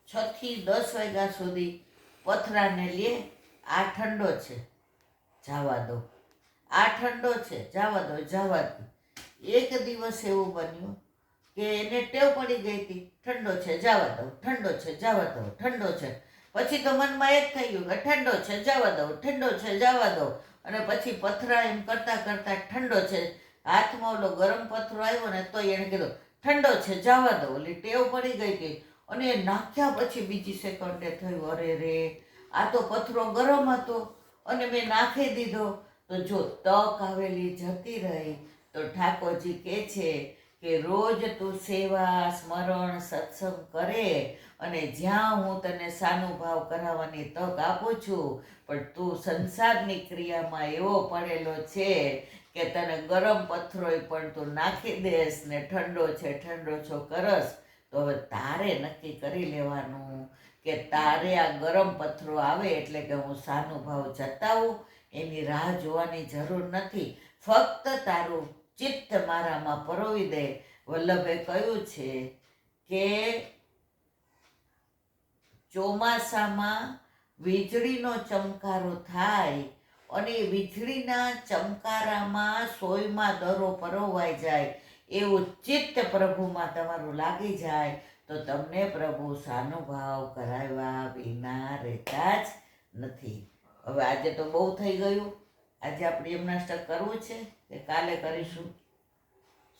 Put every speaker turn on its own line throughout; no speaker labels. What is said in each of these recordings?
6 થી 10 વાગ્યા સુધી પથરાને લે. આ ઠંડો છે, જવા દો. આ ઠંડો છે, જવા દો, જવા દો. એક દિવસ એવું બન્યું કે એને ટેવ પડી ગઈ હતી, ઠંડો છે, જવા દો, ઠંડો છે, જવા દો, ઠંડો છે. પછી તો મનમાં એ જ થઈ ગયું કે ઠંડો છે, જવા દો, ઠંડો છે, જવા દો. અને પછી પથરા એમ કરતા કરતા ઠંડો છે, હાથમાં ઓલો ગરમ પથરો આવ્યો ને તો એણે કીધું ઠંડો છે, જવા દો. ઓલી ટેવ પડી ગઈ હતી. અને એ નાખ્યા પછી બીજી સેકન્ડે થયું, અરે રે, આ તો પથરો ગરમ હતો અને મેં નાખી દીધો. તો જો તક આવેલી જતી રહી. તો ઠાકોરજી કહે છે કે રોજ તું સેવા સ્મરણ સત્સંગ કરે અને જ્યાં હું તને સાનુભાવ કરાવવાની તક આપું છું, પણ તું સંસારની ક્રિયામાં એવો પડેલો છે કે તને ગરમ પથ્થરોય પણ તું નાખી દેસ ને ઠંડો છે ઠંડો છો કરસ. તો હવે તારે નક્કી કરી લેવાનું કે તારે આ ગરમ પથ્થરો આવે એટલે કે હું સાનુભાવ જતાવું, એની રાહ જોવાની જરૂર નથી. ફક્ત તારું ચિત્ત મારામાં પરોવી દે. વલ્લભે કહ્યું છે કે ચોમાસામાં વીજળીનો ચમકારો થાય અને વીજળીના ચમકારામાં સોયમાં દરો પરોવાઈ જાય એવું ચિત્ત પ્રભુમાં તમારું લાગી જાય તો તમને પ્રભુ સાનુભાવ કરાવ્યા વિના રહેતા જ નથી. હવે આજે તો બહુ થઈ ગયું. આજે આપણે યમનાષ્ટક કરવું છે કે કાલે કરીશું?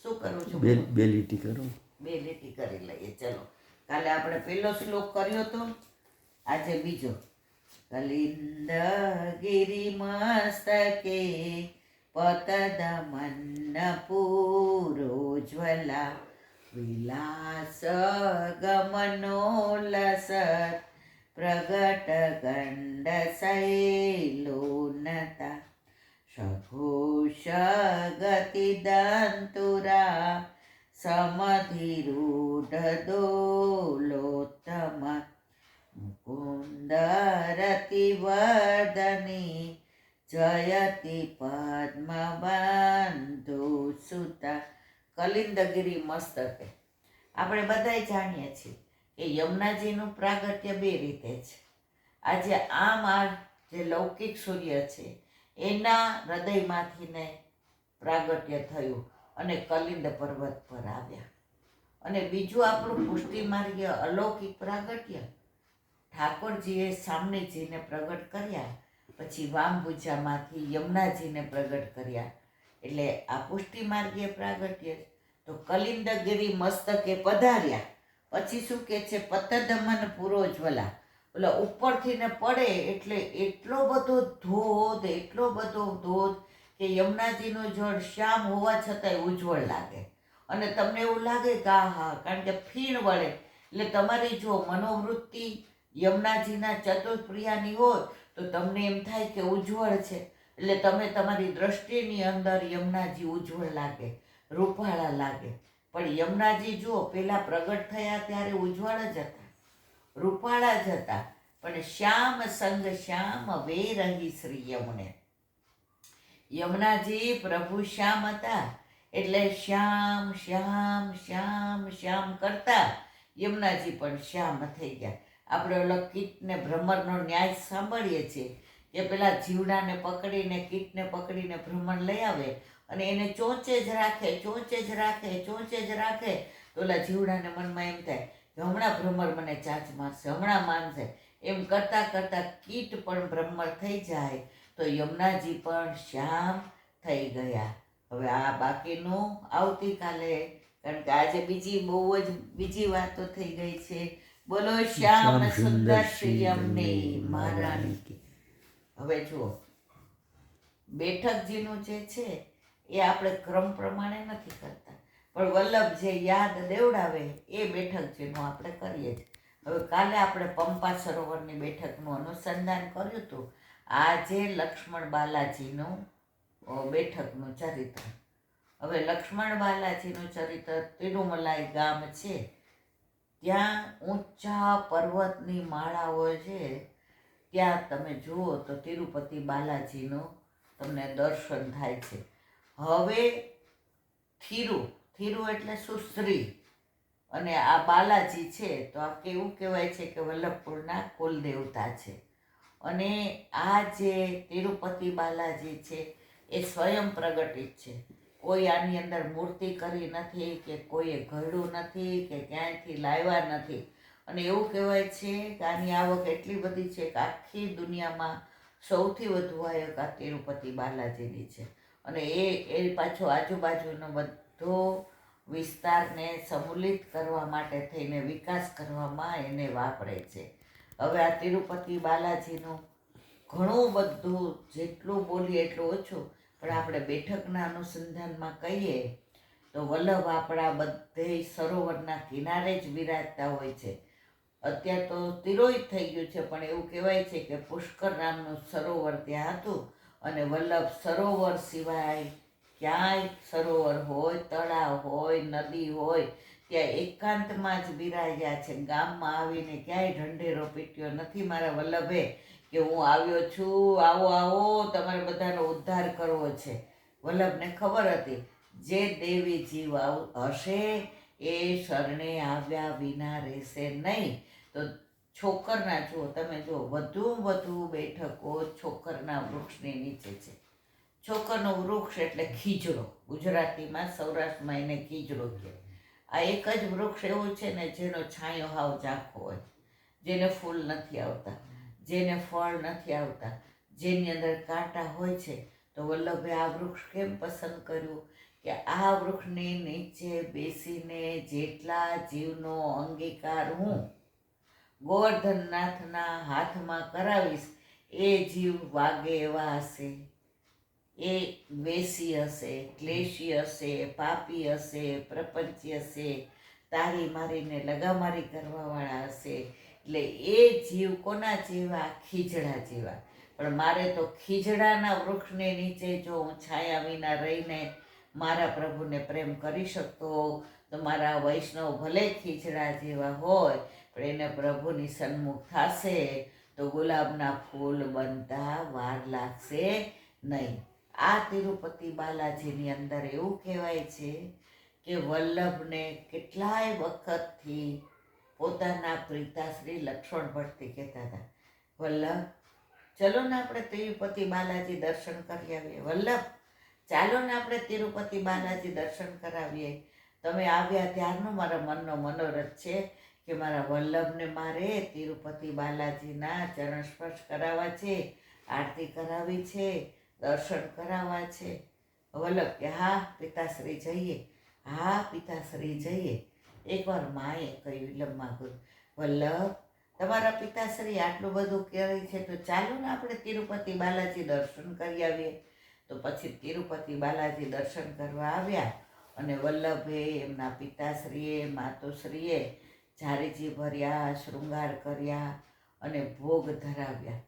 શું કરવું છે?
બે લીટી કરો.
2 લીટી કરી લઈએ. ચલો, કાલે આપણે પહેલો શ્લોક કર્યો તો, આજે બીજો. કલિંદ ગિરી મસ્તકે પતદમન પૂરોજ્વલા વિલાસ ગમનોલસત પ્રગટ ગંડ શૈલોનતા સઘોષ ગતિ દંતુરા સમધિરૂઢ દોલોત્તમ મુકુંદરતિ વર્ધની જયતિ પદ્મબંધુ સુતા. કલિંદગીરી મસ્તકે આપણે બધાય જાણીએ છીએ કે યમુનાજીનું પ્રાગટ્ય 2 રીતે છે. આજે આમ આ જે લૌકિક સૂર્ય છે એના હૃદયમાંથી ને પ્રાગટ્ય થયું અને કલિંદ પર્વત પર આવ્યા. અને બીજું આપણું પુષ્ટિ માર્ગીય અલૌકિક પ્રાગટ્ય ઠાકોરજીએ સામનેજીને પ્રગટ કર્યા, પછી વામભુજામાંથી યમુનાજીને પ્રગટ કર્યા. એટલે આ પુષ્ટિ માર્ગીય પ્રાગટ્ય. તો કલિંદગીરી મસ્તકે પધાર્યા પછી શું કે છે? પતદમન પૂરોજ્વલા. ઓલા ઉપરથી ને પડે એટલે એટલો બધો ધોધ, એટલો બધો ધોધ કે યમુનાજીનું જળ શ્યામ હોવા છતાંય ઉજ્જવળ લાગે. અને તમને એવું લાગે કે હા, કારણ કે ફીણ વળે એટલે તમારી જો મનોવૃત્તિ યમુનાજીના ચતુર્પ્રિયાની હોય તો તમને એમ થાય કે ઉજ્જવળ છે. એટલે તમે તમારી દ્રષ્ટિની અંદર યમુનાજી ઉજ્જવળ લાગે, રૂપાળા લાગે. પણ યમુનાજી જુઓ, પેલા પ્રગટ થયા ત્યારે ઉજ્જવળ જ હતા, રૂપાળા જ હતા. પણ શ્યામ સંગ શ્યામ વે રહી શ્રી યમુને. યમુનાજી પ્રભુ શ્યામ હતા એટલે શ્યામ શ્યામ શ્યામ શ્યામ કરતા યમુનાજી પણ શ્યામ થઈ ગયા. આપણે ઓલો કીટને ભ્રમરનો ન્યાય સાંભળીએ છીએ કે પેલા જીવડાને પકડીને, કીટને પકડીને ભ્રમર લઈ આવે અને એને ચોંચે જ રાખે, ચોંચે જ રાખે, ચોંચે જ રાખે. તો ઓલા જીવડાને મનમાં એમ થાય કે હમણાં ભ્રમર મને ચાંચ મારશે, હમણાં માનશે. એમ કરતાં કરતાં કીટ પણ ભ્રમર થઈ જાય તો યમુનાજી પણ શ્યામ થઈ ગયા. હવે આ બાકીનું આવતીકાલે, કારણ કે આજે બીજી વાતો થઈ ગઈ છે. બોલો શ્યામ સુંદર શ્રી યમને મહારાણી. હવે જુઓ, બેઠકજીનું જે છે એ આપણે ક્રમ પ્રમાણે નથી કરતા, પણ વલ્લભ જે યાદ દેવડાવે એ બેઠકજીનું આપણે કરીએ છીએ. હવે કાલે આપણે પંપા સરોવરની બેઠકનું અનુસંધાન કર્યું હતું. આજે લક્ષ્મણ બાલાજીનું બેઠકનું ચરિત્ર. હવે લક્ષ્મણ બાલાજીનું ચરિત્ર તિરુમલાઈ ગામ છે, ત્યાં ઊંચા પર્વતની માળાઓ છે, ત્યાં તમે જુઓ તો તિરુપતિ બાલાજીનું તમને દર્શન થાય છે. હવે થીરુ એટલે સુશ્રી, અને આ બાલાજી છે તો આ કેવું કહેવાય છે કે વલ્લભપુરના કુલદેવતા છે. અને આ જે તિરુપતિ બાલાજી છે એ સ્વયં પ્રગટિત છે. કોઈ આની અંદર મૂર્તિ કરી નથી કે કોઈએ ઘડ્યું નથી કે ક્યાંયથી લાવ્યા નથી. અને એવું કહેવાય છે કે આની આવક એટલી બધી છે કે આખી દુનિયામાં સૌથી વધુ આવક આ તિરુપતિ બાલાજીની છે. અને એ પાછો આજુબાજુનો બધો વિસ્તારને સમુલિત કરવા માટે થઈને વિકાસ કરવામાં એને વાપરે છે. હવે આ તિરુપતિ બાલાજીનું ઘણું બધું જેટલું બોલીએ એટલું ઓછું, પણ આપણે બેઠકના અનુસંધાનમાં કહીએ તો વલ્લભ આપણા બધે સરોવરના કિનારે જ બિરાજતા હોય છે. અત્યારે તો તિરોય થઈ ગયું છે, પણ એવું કહેવાય છે કે પુષ્કર નામનું સરોવર ત્યાં હતું અને વલ્લભ સરોવર સિવાય ક્યાંય સરોવર હોય, તળાવ હોય, નદી હોય ત્યાં એકાંતમાં જ બિરાજ્યા છે. ગામમાં આવીને ક્યાંય ઢંઢેરો પીટ્યો નથી મારા વલ્લભે કે હું આવ્યો છું, આવો આવો તમારે બધાનો ઉદ્ધાર કરવો છે. વલ્લભને ખબર હતી જે દેવી જીવ હશે એ શરણે આવ્યા વિના રહેશે નહીં. તો છોકરના જુઓ, તમે જુઓ, વધુ બેઠકો છોકરના વૃક્ષની નીચે છે. છોકરનું વૃક્ષ એટલે ખીજડો, ગુજરાતીમાં સૌરાષ્ટ્રમાં એને ખીજડો કહે. આ એક જ વૃક્ષ એવું છે ને જેનો છાંયો હાવ ઝાંખો હોય, જેને ફૂલ નથી આવતા, જેને ફળ નથી આવતા, જેની અંદર કાંટા હોય છે. તો વલ્લભે આ વૃક્ષ કેમ પસંદ કર્યું કે આ વૃક્ષની નીચે બેસીને જેટલા જીવનો અંગીકાર હું ગોવર્ધનનાથના હાથમાં કરાવીશ એ જીવ વાગે એવા હશે, એ દ્વેષી હશે, ક્લેશી હશે, પાપી હશે, પ્રપંચી હશે, તારી મારીને લગામારી કરવાવાળા હશે. એટલે એ જીવ કોના જેવા? ખીજડા જેવા. પણ મારે તો ખીજડાના વૃક્ષને નીચે જો હું છાયા વિના રહીને મારા પ્રભુને પ્રેમ કરી શકતો તો મારા વૈષ્ણવ ભલે ખીજડા જેવા હોય પણ એને પ્રભુની સન્મુખ થશે તો ગુલાબના ફૂલ બનતા વાર લાગશે નહીં. આ તિરુપતિ બાલાજીની અંદર એવું કહેવાય છે કે વલ્લભને કેટલાય વખતથી પોતાના પિતાશ્રી લક્ષ્મણ ભટ્ટથી કહેતા હતા, વલ્લભ ચલો ને આપણે તિરુપતિ બાલાજી દર્શન કરી આવીએ. વલ્લભ ચાલો ને આપણે તિરુપતિ બાલાજી દર્શન કરાવીએ. તમે આવ્યા ત્યારનો મારા મનનો મનોરથ છે કે મારા વલ્લભને મારે તિરુપતિ બાલાજીના ચરણ સ્પર્શ કરાવવા છે, આરતી કરાવી છે, દર્શન કરાવવા છે. વલ્લભ કે હા પિતાશ્રી જઈએ, હા પિતાશ્રી જઈએ. એકવાર માએ કહ્યું, વિલંબમાં ગુરુ, વલ્લભ તમારા પિતાશ્રી આટલું બધું કહે છે તો ચાલો ને આપણે તિરુપતિ બાલાજી દર્શન કરી આવીએ. તો પછી તિરુપતિ બાલાજી દર્શન કરવા આવ્યા અને વલ્લભે એમના પિતાશ્રીએ માતુશ્રીએ ઝારીજી ભર્યા, શૃંગાર કર્યા અને ભોગ ધરાવ્યા.